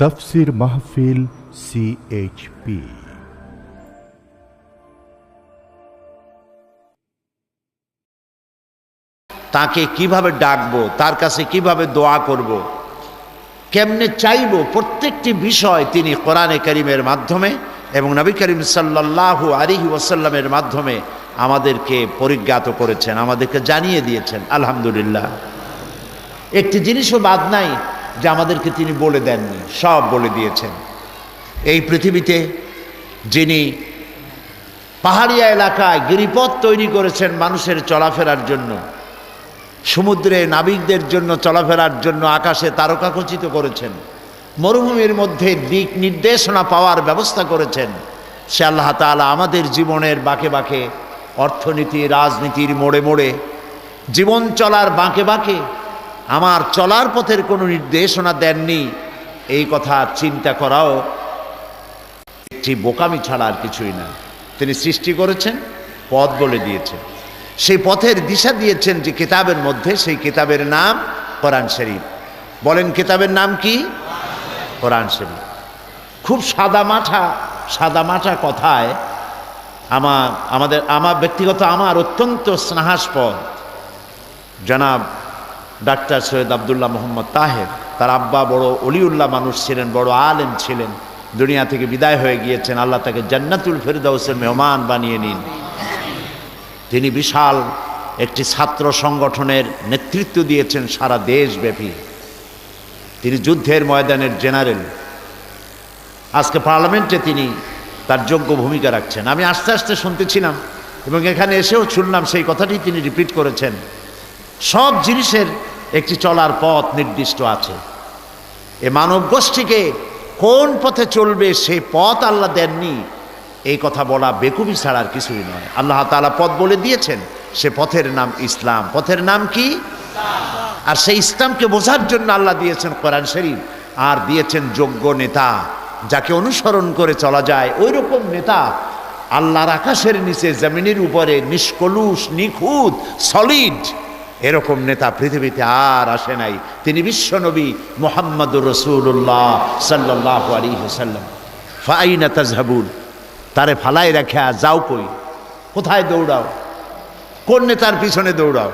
তাফসীর মাহফিল CHP। তাকে কিভাবে ডাকবো, তার কাছে কিভাবে দোয়া করব, কেমনে চাইবো, প্রত্যেকটি বিষয় তিনি কোরআনে কারীমের মাধ্যমে এবং নবী করিম সাল্লাল্লাহু আলাইহি ওয়াসাল্লামের মাধ্যমে আমাদেরকে পরিজ্ঞাত করেছেন, আমাদেরকে জানিয়ে দিয়েছেন। আলহামদুলিল্লাহ, একটি জিনিসও বাদ নাই যে আমাদেরকে তিনি বলে দেননি, সব বলে দিয়েছেন। এই পৃথিবীতে যিনি পাহাড়িয়া এলাকায় গিরিপথ তৈরি করেছেন মানুষের চলাফেরার জন্য, সমুদ্রে নাবিকদের জন্য চলাফেরার জন্য আকাশে তারকাখচিত করেছেন, মরুভূমির মধ্যে দিক নির্দেশনা পাওয়ার ব্যবস্থা করেছেন, সে আল্লাহ তাআলা আমাদের জীবনের বাঁকে বাঁকে, অর্থনীতি রাজনীতির মোড়ে মোড়ে, জীবন চলার বাঁকে বাঁকে আমার চলার পথের কোনো নির্দেশনা দেননি। এই কথা চিন্তা করাও একটি বোকামি ছাড়া আর কিছুই না। তিনি সৃষ্টি করেছেন, পথ বলে দিয়েছেন, সেই পথের দিশা দিয়েছেন যে কিতাবের মধ্যে, সেই কিতাবের নাম কোরআন শরীফ। বলেন কিতাবের নাম কি? কোরআন শরীফ। খুব সাদামাটা কথায় আমার ব্যক্তিগত আমার অত্যন্ত স্নেহাস্পদ জনাব ডাক্তার সৈয়দ আব্দুল্লাহ মোহাম্মদ তাহের, তার আব্বা বড় অলিউল্লাহ মানুষ ছিলেন, বড় আলেম ছিলেন, দুনিয়া থেকে বিদায় হয়ে গিয়েছেন। আল্লাহ তাকে জান্নাতুল ফেরদাউসের মেহমান বানিয়ে নিন। তিনি বিশাল একটি ছাত্র সংগঠনের নেতৃত্ব দিয়েছেন সারা দেশব্যাপী। তিনি যুদ্ধের ময়দানের জেনারেল। আজকে পার্লামেন্টে তিনি তার যোগ্য ভূমিকা রাখছেন। আমি আস্তে আস্তে শুনতেছিলাম এবং এখানে এসেও শুনলাম সেই কথাটি তিনি রিপিট করেছেন। সব জিনিসের একটি চলার পথ নির্দিষ্ট আছে। এ মানব গোষ্ঠীকে কোন পথে চলবে সেই পথ আল্লাহ দেননি, এই কথা বলা বেকুবি ছাড়া আর কিছুই নয়। আল্লাহ তাআলা পথ বলে দিয়েছেন, সে পথের নাম ইসলাম। পথের নাম কি? আর সেই ইসলামকে বোঝার জন্য আল্লাহ দিয়েছেন কোরআন শরীফ, আর দিয়েছেন যোগ্য নেতা, যাকে অনুসরণ করে চলা যায়। ওই রকম নেতা আল্লাহর আকাশের নিচে জমিনের উপরে নিষ্কলুষ, নিখুঁত, সলিড, এরকম নেতা পৃথিবীতে আর আসে নাই। তিনি বিশ্বনবী মুহাম্মদুর রাসূলুল্লাহ সাল্লাল্লাহু আলাইহি ওয়াসাল্লাম। ফাআইনা তাযহাবুন, তারে ফালাই রাখা যাও কই? কোথায় দৌড়াও? কোন নেতার পিছনে দৌড়াও?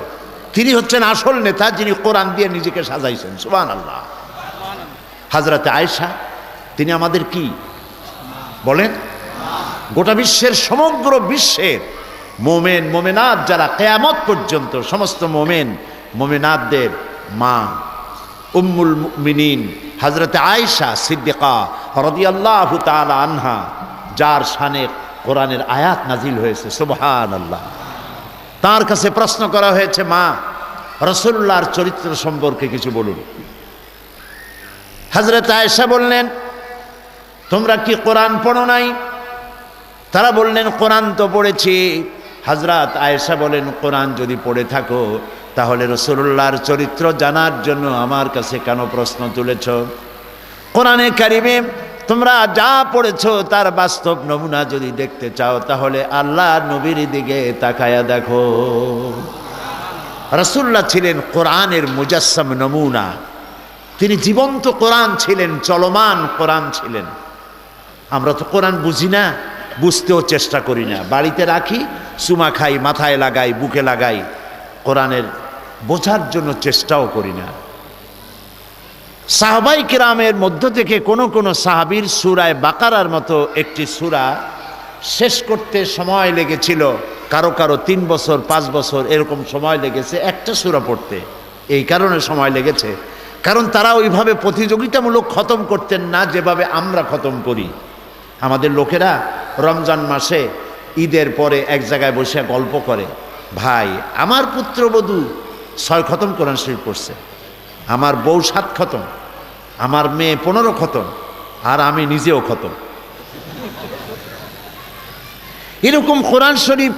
তিনি হচ্ছেন আসল নেতা, যিনি কোরআন দিয়ে নিজেকে সাজাইছেন। সুবহানাল্লাহ। হযরতে আয়েশা, তিনি আমাদের কি বলেন? গোটা বিশ্বের, সমগ্র বিশ্বের মোমেন মোমেনাত যারা কিয়ামত পর্যন্ত, সমস্ত মোমেন মোমেনাতদের মা, উম্মুল মুমিনিন হযরতে আয়েশা সিদ্দিকা রাদিয়াল্লাহু তাআলা আনহা, যার শানে কোরআনের আয়াত নাজিল হয়েছে। সুবহানাল্লাহ। তার কাছে প্রশ্ন করা হয়েছে, মা, রাসূলুল্লাহর চরিত্র সম্পর্কে কিছু বলুন। হযরত আয়েশা বললেন, তোমরা কি কোরআন পড়ো নাই? তারা বললেন, কোরআন তো পড়েছি। হযরত আয়েশা বলেন, কোরআন যদি পড়ে থাকো তাহলে রাসূলুল্লাহর চরিত্র জানার জন্য আমার কাছে কেন প্রশ্ন তুলেছ? কোরআনে কারিমে তোমরা যা পড়েছো তার বাস্তব নমুনা যদি দেখতে চাও তাহলে আল্লাহ নবীর দিকে তাকায়া দেখো। রাসূলুল্লাহ ছিলেন কোরআনের মুজাসসাম নমুনা। তিনি জীবন্ত কোরআন ছিলেন, চলমান কোরআন ছিলেন। আমরা তো কোরআন বুঝি না, বুঝতেও চেষ্টা করি না, বাড়িতে রাখি, চুমা খাই, মাথায় লাগাই, বুকে লাগাই, কোরআনের বোঝার জন্য চেষ্টাও করি না। সাহাবায়ে কেরামের মধ্য থেকে কোন কোন সাহাবীর সূরায়ে বাকারার মতো একটি সূরা শেষ করতে সময় লেগেছিল, কারো কারো 3 বছর 5 বছর এরকম সময় লেগেছে একটা সূরা পড়তে। এই কারণে সময় লেগেছে, কারণ তারা ওইভাবে প্রতিযোগিতামূলক খতম করতেন না যেভাবে আমরা খতম করি। আমাদের লোকেরা রমজান মাসে ঈদের পরে এক জায়গায় বসে গল্প করে, ভাই আমার পুত্রবধূ 6 খতম কোরআন শরীফ পড়ছে, আমার বউ 7 খতম, আমার মেয়ে 15 খতম, আর আমি নিজেও খতম। এরকম কোরআন শরীফ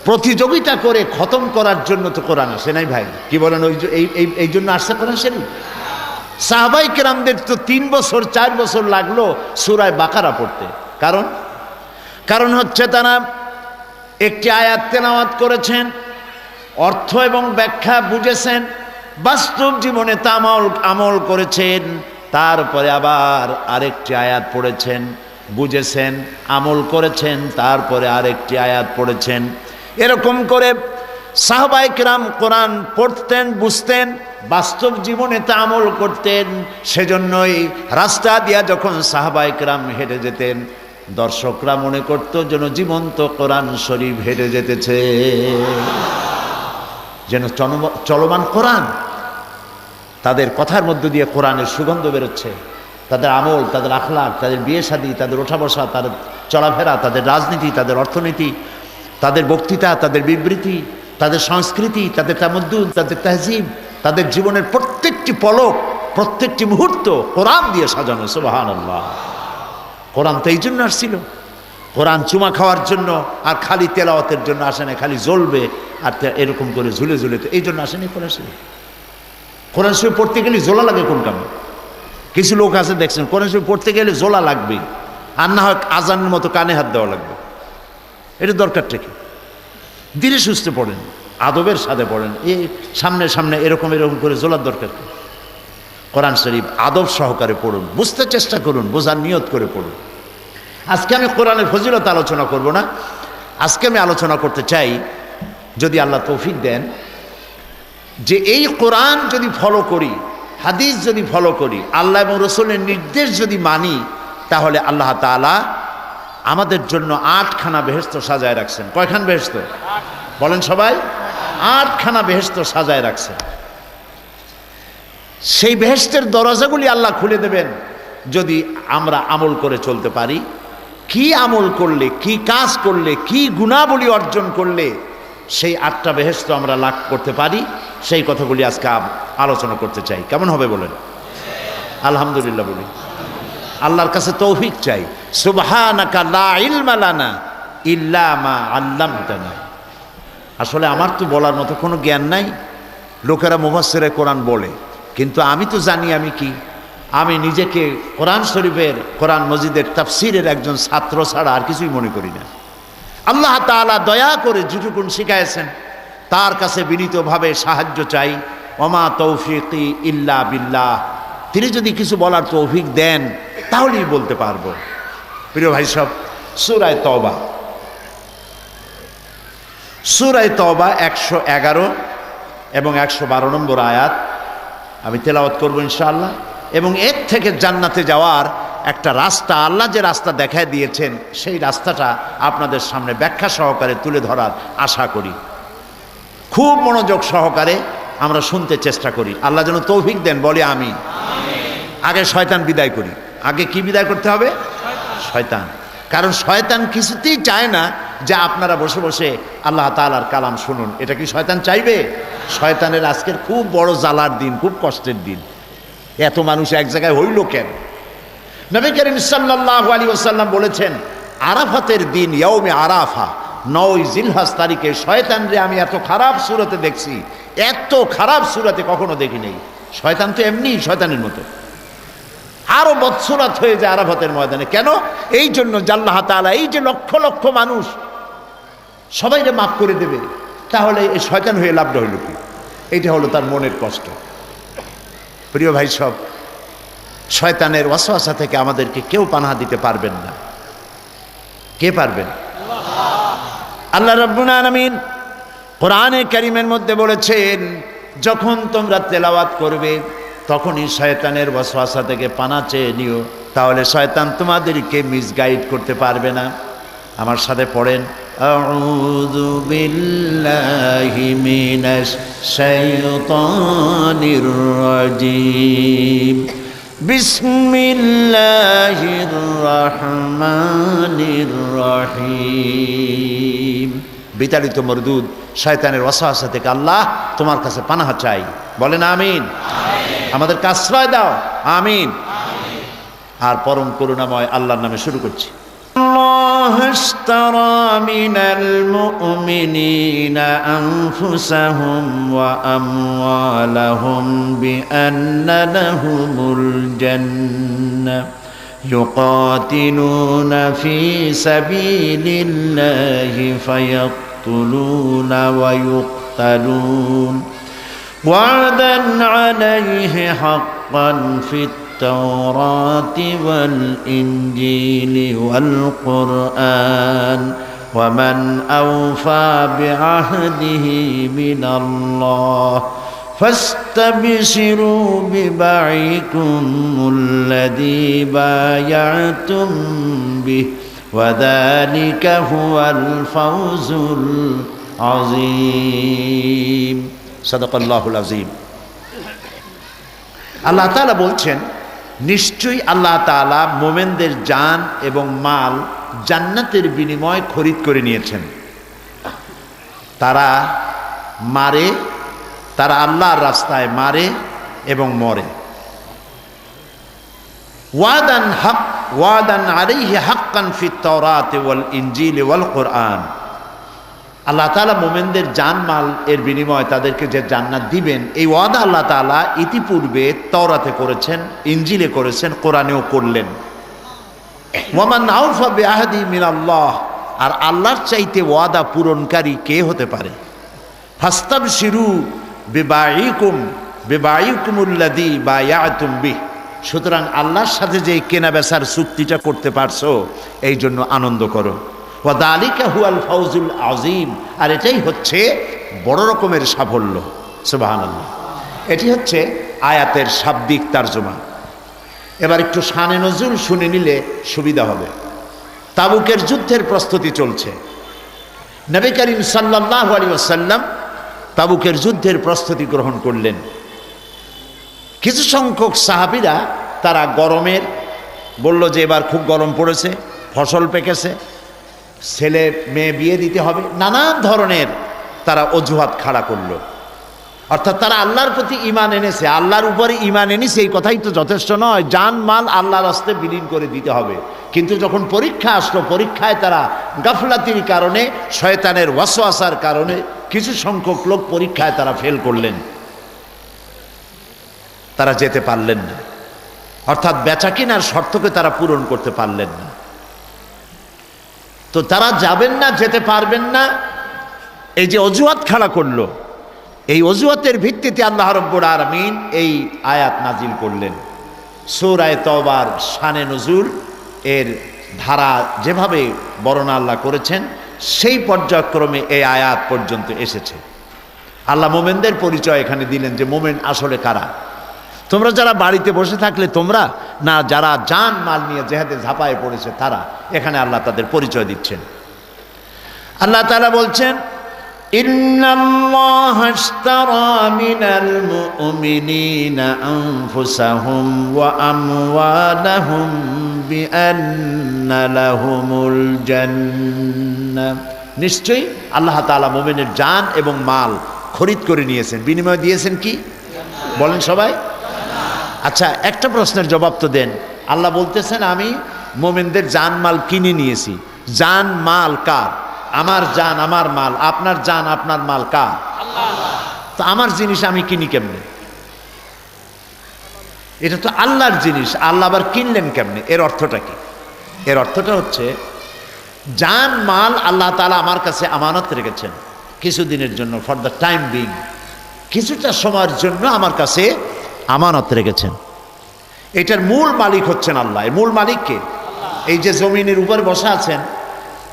প্রতিযোগিতা করে খতম করার জন্য তো কোরআন আসে নাই ভাই, কি বলেন? এই জন্য আসছে কোরআন শরীফ। সাহাবায়ে কেরামদের তো 3 বছর 4 বছর লাগলো সূরায়ে বাকারা পড়তে। কারণ হচ্ছে তারা একটি আয়াত তেলাওয়াত করেছেন, অর্থ এবং ব্যাখ্যা বুঝেছেন, বাস্তব জীবনে তা আমল করেছেন, তারপরে আবার আরেকটি আয়াত পড়েছেন, বুঝেছেন, আমল করেছেন, তারপরে আরেকটি আয়াত পড়েছেন। এরকম করে সাহাবায়ে কেরাম কোরআন পড়তেন, বুঝতেন, বাস্তব জীবনে তা আমল করতেন। সেজন্যই রাস্তা দিয়া যখন সাহাবায়ে কেরাম হেঁটে যেতেন, দর্শকরা মনে করত যেন জীবন্ত কোরআন শরীফ হেঁটে যেতেছে, যেন চলমান কোরআন। তাদের কথার মধ্য দিয়ে কোরআনের সুগন্ধ বেরোচ্ছে। তাদের আমল, তাদের আখলাক, তাদের বিয়ে শাদী, তাদের ওঠা বসা, তাদের চলাফেরা, তাদের রাজনীতি, তাদের অর্থনীতি, তাদের বক্তৃতা, তাদের বিবৃতি, তাদের সংস্কৃতি, তাদের তামাদ্দুন, তাদের তাহজিব, তাদের জীবনের প্রত্যেকটি পলক, প্রত্যেকটি মুহূর্ত কোরআন দিয়ে সাজানো। সুবহানাল্লাহ। কোরআন তো এই জন্য আসছিল। কোরআন চুমা খাওয়ার জন্য আর খালি তেলাওয়াতের জন্য আসে না, খালি জ্বলবে আর এরকম করে ঝুলে ঝুলে, তো এই জন্য আসেনি কোরআন শরীফ। কোরআন শরীফ পড়তে গেলে জোলা লাগে কোন কামে? কিছু লোক আছে দেখছেন, কোরআন শরীফ পড়তে গেলে জোলা লাগবে, আর না হয় আজানের মতো কানে হাত দেওয়া লাগবে। এটা দরকারটা কি? ধীরে সুস্থে পড়েন, আদবের সাথে পড়েন, এই সামনে সামনে এরকম এরকম করে জোলার দরকার কি? কোরআন শরীফ আদব সহকারে পড়ুন, বুঝতে চেষ্টা করুন, বোঝার নিয়ত করে পড়ুন। আজকে আমি কোরআনের ফজিলত আলোচনা করব না, আজকে আমি আলোচনা করতে চাই, যদি আল্লাহ তৌফিক দেন, যে এই কোরআন যদি ফলো করি, হাদিস যদি ফলো করি, আল্লাহ এবং রসুলের নির্দেশ যদি মানি, তাহলে আল্লাহ তাআলা আমাদের জন্য 8খানা বেহেশত সাজায় রাখছেন। কয়খান বেহেশত বলেন সবাই? 8খানা বেহেশত সাজায় রাখছেন। সেই বেহেশতের দরজাগুলি আল্লাহ খুলে দেবেন যদি আমরা আমল করে চলতে পারি। কি আমল করলে, কি কাজ করলে, কি গুণাবলী অর্জন করলে সেই 8টা বেহেশত আমরা লাভ করতে পারি, সেই কথাগুলি আজকে আলোচনা করতে চাই। কেমন হবে বলেন? আলহামদুলিল্লাহ বলি। আল্লাহর কাছে তৌফিক চাই। সুবহানাকা লা ইলমা লানা ইল্লা মা আল্লামতানা। আসলে আমার তো বলার মতো কোনো জ্ঞান নাই। লোকেরা মুফাসসিরে কোরআন বলে, কিন্তু আমি তো জানি আমি কি। আমি নিজেকে কোরআন শরীফের, কোরআন মজিদের তাফসিরের একজন ছাত্র ছাড়া আর কিছুই মনে করি না। আল্লাহ তাআলা দয়া করে যেটুকুন শিখাইছেন তার কাছে বিনীতভাবে সাহায্য চাই। ওমা তৌফিকি ইল্লা বিল্লাহ। তিনি যদি কিছু বলার তৌফিক দেন তাহলেই বলতে পারবো। প্রিয় ভাই সব, সূরা তওবা, সূরা তওবা 111 এবং 112 নম্বর আয়াত আমি তেলাওয়াত করবো ইনশাআল্লাহ। এবং এর থেকে জান্নাতে যাওয়ার একটা রাস্তা, আল্লাহ যে রাস্তা দেখায় দিয়েছেন, সেই রাস্তাটা আপনাদের সামনে ব্যাখ্যা সহকারে তুলে ধরার আশা করি। খুব মনোযোগ সহকারে আমরা শুনতে চেষ্টা করি। আল্লাহ যেন তৌফিক দেন, বলে আমি। আগে শয়তান বিদায় করি। আগে কি বিদায় করতে হবে? শয়তান। কারণ শয়তান কিছুতেই চায় না যে আপনারা বসে বসে আল্লাহ তাআলার কালাম শুনুন। এটা কি শয়তান চাইবে? শয়তানের আজকের খুব বড় জ্বালার দিন, খুব কষ্টের দিন। এত মানুষ এক জায়গায় হইল কেন? নবী করিম সাল্লাল্লাহু আলাইহি ওয়াসাল্লাম বলেছেন, আরাফাতের দিন, ইয়াউমে আরাফা, 9 জিলহজ তারিখে শয়তানরে আমি এত খারাপ সুরতে দেখছি, এত খারাপ সুরতে কখনো দেখি নাই। শয়তান তো এমনি শয়তানের মতো আরো বৎসরাত হয়ে যায় আরাফাতের ময়দানে। কেন? এই জন্য যে আল্লাহ তাআলা এই যে লক্ষ লক্ষ মানুষ সবাইকে মাফ করে দেবে, তাহলে এই শয়তান হয়ে লাভটা হইল কি? এইটা হলো তার মনের কষ্ট। প্রিয় ভাই সব, শয়তানের ওয়াসওয়াসা থেকে আমাদেরকে কেউ পানাহা দিতে পারবেন না। কে পারবেন? আল্লাহ রাব্বুল আলামিন কোরআনে কারীমের মধ্যে বলেছেন, যখন তোমরা তেলাওয়াত করবে তখনই শয়তানের ওয়াসওয়াসা থেকে পানাহ চেয়ে নিও, তাহলে শয়তান তোমাদেরকে মিসগাইড করতে পারবে না। আমার সাথে পড়েন, আউযু বিল্লাহি মিনাশ শাইতানির রাজিম, বিসমিল্লাহির রহমানির রহিম। বিতাড়িত মরদুদ শয়তানের ওয়াসওয়াসা থেকে আল্লাহ তোমার কাছে পানাহ চাই। বলেন আমিন। আমাদেরকে আশ্রয় দাও, আমিন। আর পরম করুণাময় আল্লাহর নামে শুরু করছি। আল্লাহু ইশতারা মিনাল মুমিনিনা আনফুসাহুম ওয়া আমওয়ালাহুম বিআন্না লাহুমুল জান্নাহ ইউকাতিলুনা ফি সাবিলিল্লাহি ফায়াকতুলুনা ওয়া ইউকতালুন ওয়া'দান আলাইহি হাক্কান ফিত التوراة والإنجيل والقرآن ومن أوفى بعهده من الله فاستبشروا ببيعكم الذي بايعتم به وذلك هو الفوز العظيم صدق الله العظيم। আল্লাহ তাআলা বলছেন, নিশ্চয়ই আল্লাহ তাআলা মোমেনদের জান এবং মাল জান্নাতের বিনিময়ে খরিদ করে নিয়েছেন। তারা মারে, তারা আল্লাহর রাস্তায় মারে এবং মরে। ওয়াদান হক ওয়াদান আলাইহি হাক্কান ফিত তাওরাতি ওয়াল ইনজিল ওয়াল কোরআন। আল্লাহ তাআলা মোমেনদের জান মাল এর বিনিময়ে তাদেরকে যে জান্নাত দিবেন, এই ওয়াদা আল্লাহ তাআলা ইতিপূর্বে তাওরাতে করেছেন, ইনজিলে করেছেন, কোরআনেও করলেন। ওয়ামান আউফা বিআহদি মিনাল্লাহ, আর আল্লাহর চাইতে ওয়াদা পূরণকারী কে হতে পারে? ফাস্তাবশিরু বিবাইকুমুল্লাযী বায়াতুম বিহ, সুতরাং আল্লাহর সাথে যে কেনা বেচার চুক্তিটা করতে পারছো এই জন্য আনন্দ করো। ওয়া যালিকা হুয়াল ফাউজুল আযীম, আর এটাই হচ্ছে বড় রকমের সাফল্য। সুবহানাল্লাহ। এটি হচ্ছে আয়াতের শাব্দিক তরজমা। এবার একটু শানে নজুল শুনে নিলে সুবিধা হবে। তাবুকের যুদ্ধের প্রস্তুতি চলছে। নবী করিম সাল্লাল্লাহু আলাইহি ওয়াসাল্লাম তাবুকের যুদ্ধের প্রস্তুতি গ্রহণ করলেন। কিছু সংখ্যক সাহাবীরা তারা গরমের বলল যে এবার খুব গরম পড়েছে, ফসল পেকেছে, ছেলে মেয়ে বিয়ে দিতে হবে, নানান ধরনের তারা অজুহাত খাড়া করলো। অর্থাৎ তারা আল্লাহর প্রতি ঈমান এনেছে, আল্লাহর উপরে ঈমান এনেছে, এই কথাই তো যথেষ্ট নয়। জান মাল আল্লাহর রাস্তায় বিলীন করে দিতে হবে। কিন্তু যখন পরীক্ষা আসলো, পরীক্ষায় তারা গাফলাতির কারণে, শয়তানের ওয়াসওয়াসার কারণে কিছু সংখ্যক লোক পরীক্ষায় তারা ফেল করলেন, তারা যেতে পারলেন না। অর্থাৎ বেচা কেনার শর্তকে তারা পূরণ করতে পারলেন না। তো তারা যাবেন না, যেতে পারবেন না, এই যে অজুহাত খাড়া করলো, এই অজুহাতের ভিত্তিতে আল্লাহ রাব্বুল আলামিন এই আয়াত নাজিল করলেন। সূরা তাওবার শানে নজুল এর ধারা যেভাবে বর্ণনা আল্লাহ করেছেন, সেই পর্যায়ক্রমে এই আয়াত পর্যন্ত এসেছে। আল্লাহ মোমেনদের পরিচয় এখানে দিলেন যে মোমেন আসলে কারা। তোমরা যারা বাড়িতে বসে থাকলে তোমরা, না যারা জান মাল নিয়ে জেহাদে ঝাঁপায়ে পড়েছে তারা, এখানে আল্লাহ তাদের পরিচয় দিচ্ছেন। আল্লাহ তাআলা বলছেন, ইন্নাল্লাহা আশতারা মিনাল মুমিনিনা আনফুসাহুম ওয়া আমওয়ালাহুম বিআন্না লাহুমুল জান্নাহ। নিশ্চয়ই আল্লাহ তাআলা মুমিনের জান এবং মাল খরিদ করে নিয়েছেন, বিনিময় দিয়েছেন কি বলেন সবাই? আচ্ছা, একটা প্রশ্নের জবাব তো দেন। আল্লাহ বলতেছেন আমি মুমিনদের জান মাল কিনে নিয়েছি। জান মাল কার? আমার জান আমার মাল, আপনার জান আপনার মাল কার? তো আমার জিনিস আমি কিনি কেমনে? এটা তো আল্লাহর জিনিস, আল্লাহ আবার কিনলেন কেমনে? এর অর্থটা কি? এর অর্থটা হচ্ছে জান মাল আল্লাহ তাআলা আমার কাছে আমানত রেখেছেন কিছুদিনের জন্য, ফর দ্য টাইম বিং, কিছুটা সময়ের জন্য আমার কাছে আমানত রেখেছেন। এটার মূল মালিক হচ্ছেন আল্লাহ। এর মূল মালিক কে? এই যে জমিনের উপর বসা আছেন,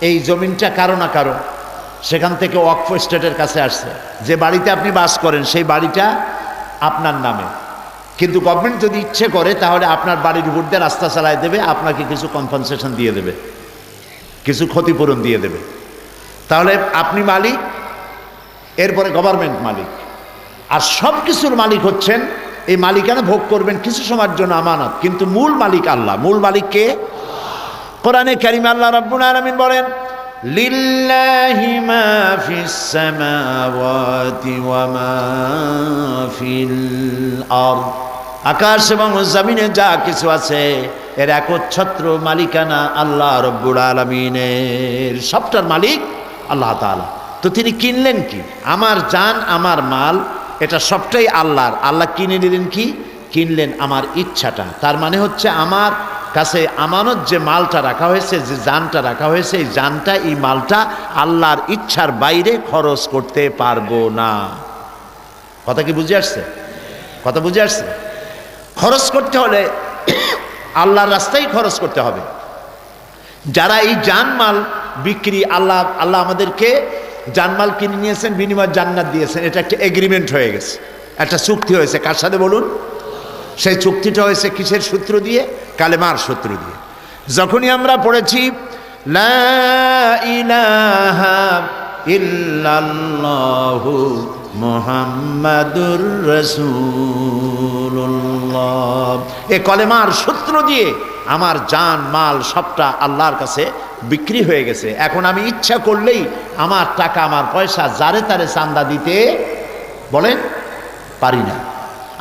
এই জমিনটা কারো না কারো সেখান থেকে ওয়াকফ স্টেটের কাছে আসছে। যে বাড়িতে আপনি বাস করেন সেই বাড়িটা আপনার নামে, কিন্তু গভর্নমেন্ট যদি ইচ্ছে করে তাহলে আপনার বাড়ির উপর দিয়ে রাস্তা চালায় দেবে, আপনাকে কিছু কম্পেনসেশন দিয়ে দেবে, কিছু ক্ষতিপূরণ দিয়ে দেবে। তাহলে আপনি মালিক, এরপরে গভর্নমেন্ট মালিক, আর সব কিছুর মালিক হচ্ছেন, এই মালিকানা ভোগ করবেন কিছু সময়ের জন্য আমানত, কিন্তু মূল মালিক আল্লাহ। মূল মালিক কে? কোরআনে কারিমে আল্লাহ রাব্বুল আলামিন বলেন, লিল্লাহি মা ফিস সামাওয়াতি ওয়া মা ফিল আরদ, আকাশ এবং জমিনে যা কিছু আছে এর একচ্ছত্র মালিকানা আল্লাহ রাব্বুল আলামিনের। সবটার মালিক আল্লাহ তাআলা। তো তিনি কিনলেন কি? আমার জান আমার মাল, এটা সবটাই আল্লাহর। আল্লাহ কিনে নিলেন কি? কিনলেন আমার ইচ্ছাটা। তার মানে হচ্ছে আমার কাছে আমানত যে মালটা রাখা হয়েছে, যে জানটা রাখা হয়েছে, এই জানটা, এই মালটা আল্লাহর ইচ্ছার বাইরে খরচ করতে পারবো না। কথা কি বুঝে আসছে? কথা বুঝে আসছে? খরচ করতে হলে আল্লাহর রাস্তায় খরচ করতে হবে। যারা এই জানমাল বিক্রি, আল্লাহ আমাদেরকে জানমাল কিনে নিয়েছেন, বিনিময় জান্নাত দিয়েছেন, এটা একটা এগ্রিমেন্ট হয়ে গেছে, একটা চুক্তি হয়েছে। কার সাথে বলুন? সেই চুক্তিটা হয়েছে কিসের সূত্র দিয়ে? কালেমার সূত্র দিয়ে। যখনই আমরা পড়েছি লা ইলাহা ইল্লাল্লাহু মুহাম্মাদুর রাসূলুল্লাহ, এই কলেমার সূত্র দিয়ে আমার জান মাল সবটা আল্লাহর কাছে বিক্রি হয়ে গেছে। এখন আমি ইচ্ছা করলেই আমার টাকা, আমার পয়সা যারে তারে চান্দা দিতে বলেন পারি না।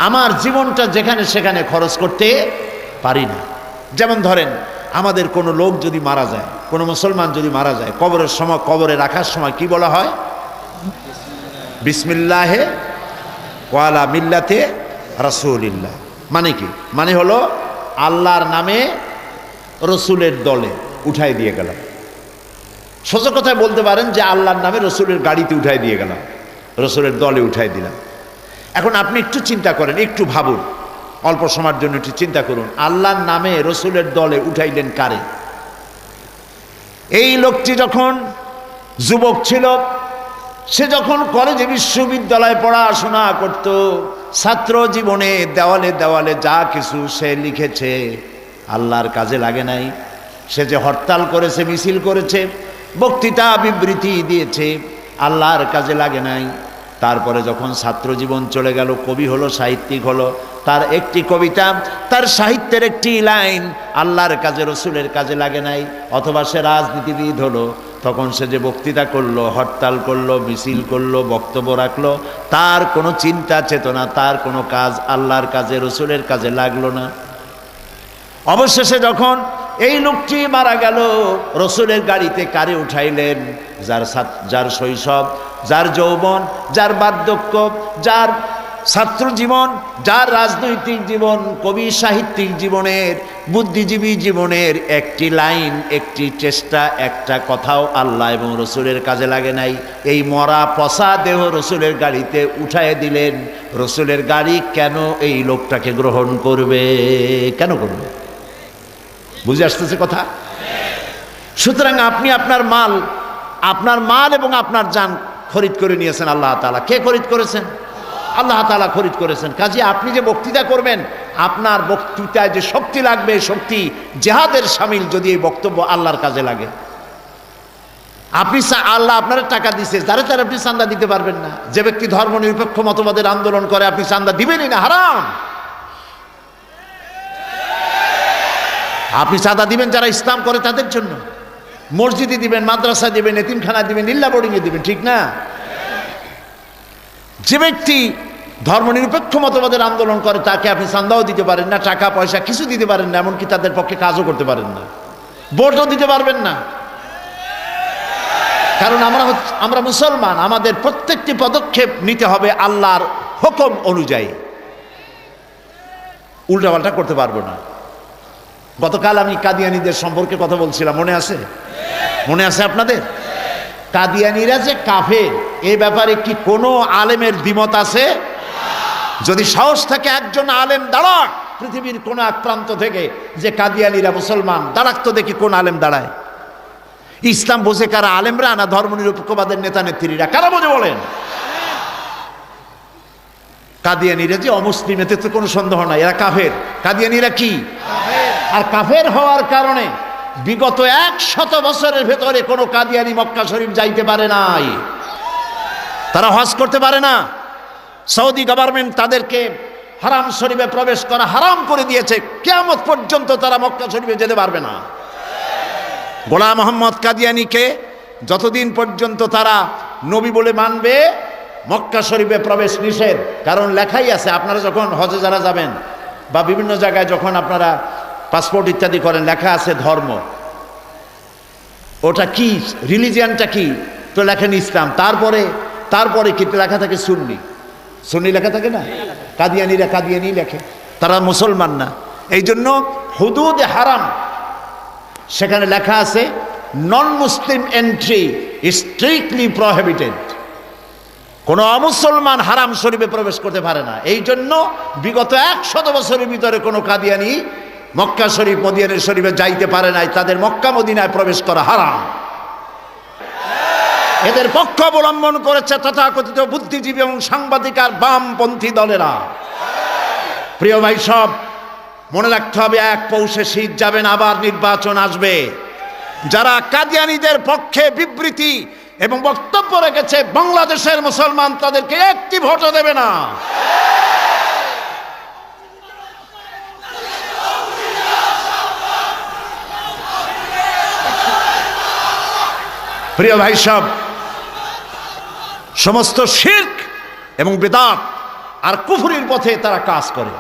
আমার জীবনটা যেখানে সেখানে খরচ করতে পারি না। যেমন ধরেন, আমাদের কোনো লোক যদি মারা যায়, কোনো মুসলমান যদি মারা যায়, কবরের সময়, কবরে রাখার সময় কি বলা হয়? বিসমিল্লাহে ওয়ালা মিল্লাতে রাসূলিল্লাহ। মানে কি? মানে হলো আল্লাহর নামে রসুলের দলে উঠাই দিয়ে গেলাম। সোজা কথায় বলতে পারেন যে আল্লাহর নামে রসুলের গাড়িতে উঠাই দিয়ে গেলাম, রসুলের দলে উঠাই দিলাম। এখন আপনি একটু চিন্তা করেন, একটু ভাবুন, অল্প সময়ের জন্য একটু চিন্তা করুন, আল্লাহর নামে রসুলের দলে উঠাইলেন কারে? এই লোকটি যখন যুবক ছিল, সে যখন কলেজে বিশ্ববিদ্যালয়ে পড়াশোনা করত, ছাত্র জীবনে দেওয়ালে দেওয়ালে যা কিছু সে লিখেছে আল্লাহর কাজে লাগে নাই। সে যে হরতাল করেছে, মিছিল করেছে, বক্তৃতা বিবৃতি দিয়েছে, আল্লাহর কাজে লাগে নাই। তারপরে যখন ছাত্র জীবন চলে গেল, কবি হলো, সাহিত্যিক হলো, তার একটি কবিতা, তার সাহিত্যের একটি লাইন আল্লাহর কাজে, রসুলের কাজে লাগে নাই। অথবা সে রাজনীতিবিদ হলো, তখন সে যে বক্তৃতা করলো, হরতাল করলো, মিছিল করলো, বক্তব্য রাখলো, তার কোনো চিন্তা চেতনা, তার কোনো কাজ আল্লাহর কাজে, রসুলের কাজে লাগলো না। অবশেষে যখন এই লোকটি মারা গেল, রসুলের গাড়িতে কারে উঠাইলেন? যার শৈশব, যার যৌবন, যার বার্ধক্য, যার ছাত্র জীবন, যার রাজনৈতিক জীবন, কবি সাহিত্যিক জীবনের, বুদ্ধিজীবী জীবনের একটি লাইন, একটি চেষ্টা, একটা কথাও আল্লাহ এবং রসুলের কাজে লাগে নাই। এই মরা পচা দেহ রসুলের গাড়িতে উঠায় দিলেন। রসুলের গাড়ি কেন এই লোকটাকে গ্রহণ করবে? কেন করবে? বুঝে আসতেছে কথা? সুতরাং আপনি আপনার মাল এবং আপনার জান খরিদ করে নিয়েছেন আল্লাহ তাআলা। কে খরিদ করেছেন? আল্লাহ তাআলা খরিদ করেছেন। কাজে আপনি যে বক্তৃতা করবেন, আপনার বক্তৃতায় যে শক্তি লাগবে, শক্তি জেহাদের শামিল, যদি এই বক্তব্য আল্লাহর কাজে লাগে। আপনি আল্লাহ আপনার টাকা দিছে, যারে তার আপনি চান্দা দিতে পারবেন না। যে ব্যক্তি ধর্ম নিরপেক্ষ মতবাদের আন্দোলন করে, আপনি চান্দা দিবেনই না, হারাম। আপনি চাঁদা দিবেন যারা ইসলাম করে তাদের জন্য, মসজিদে দিবেন, মাদ্রাসা দিবেন, এতিমখানা দিবেন, লিল্লা বোর্ডিংয়ে দিবেন, ঠিক না? যে ব্যক্তি ধর্মনিরপেক্ষ মতবাদের আন্দোলন করে, তাকে আপনি চাঁদাও দিতে পারেন না, টাকা পয়সা কিছু দিতে পারেন না, এমনকি তাদের পক্ষে কাজও করতে পারেন না, ভোটও দিতে পারবেন না। কারণ আমরা মুসলমান, আমাদের প্রত্যেকটি পদক্ষেপ নিতে হবে আল্লাহর হুকুম অনুযায়ী, উল্টাপাল্টা করতে পারবো না। গতকাল আমি কাদিয়ানীদের সম্পর্কে কথা বলছিলাম, মনে আছে? মনে আছে আপনাদের? কাদিয়ানীরা যে কাফের, এই ব্যাপারে কি কোনো আলেমের দ্বিমত আছে? যদি সাহস থাকে একজন আলেম দাঁড়াক পৃথিবীর কোন এক প্রান্ত থেকে যে কাদিয়ানীরা মুসলমান, দাঁড়াক তো দেখি কোন আলেম দাঁড়ায়। ইসলাম বোঝে কারা? আলেমরা না ধর্মনিরপেক্ষবাদের নেতা নেত্রীরা? কারা বোঝে বলেন? কাদিয়ানীরা যে অমুসলিম, এতে তো কোনো সন্দেহ নাই, এরা কাফের। কাদিয়ানীরা কি? আর কাফের হওয়ার কারণে বিগত 100 বছরের ভেতরে কোনো কাদিয়ানী মক্কা শরীফ যাইতে পারে নাই, তারা হজ করতে পারে না। সৌদি গভর্নমেন্ট তাদেরকে হারাম শরীফে প্রবেশ করা হারাম করে দিয়েছে, কিয়ামত পর্যন্ত তারা মক্কা শরীফে যেতে পারবে না। গোলাম মোহাম্মদ কাদিয়ানীকে যতদিন পর্যন্ত তারা নবী বলে মানবে, মক্কা শরীফে প্রবেশ নিষেধ। কারণ লেখাই আছে, আপনারা যখন হজে যারা যাবেন বা বিভিন্ন জায়গায় যখন আপনারা পাসপোর্ট ইত্যাদি করেন, লেখা আছে ধর্ম। ওটা কি? রিলিজিয়ানটা কি? তো লেখেন ইসলাম। তারপরে কি লেখা থাকে? সুন্নি লেখা থাকে না? কাদিয়ানীরা কাদিয়ানী লেখে, তারা মুসলমান না। এই জন্য হুদুদ হারাম, সেখানে লেখা আছে নন মুসলিম এন্ট্রি স্ট্রিক্টলি প্রহিবিটেড। কোনো অমুসলমান হারাম শরীফে প্রবেশ করতে পারে না। এই জন্য বিগত 100 বছরের ভিতরে কোনো কাদিয়ানী মক্কা শরীফ মদিনা শরীফে যাইতে পারে নাই, তাদের মক্কা মদিনায় প্রবেশ করা হারাম। এদের পক্ষ অবলম্বন করেছে তথাকথিত বুদ্ধিজীবী এবং সাংবাদিক আর বামপন্থী দলেরা। প্রিয় ভাই, সব মনে রাখতে হবে, 1 পৌষে শীত যাবেন, আবার নির্বাচন আসবে। যারা কাদিয়ানীদের পক্ষে বিবৃতি এবং বক্তব্য রেখেছে, বাংলাদেশের মুসলমান তাদেরকে একটি ভোটও দেবে না। প্রিয় ভাই, সব সমস্ত শিরক এবং বিদআত আর কুফরির পথে তারা কাজ করে।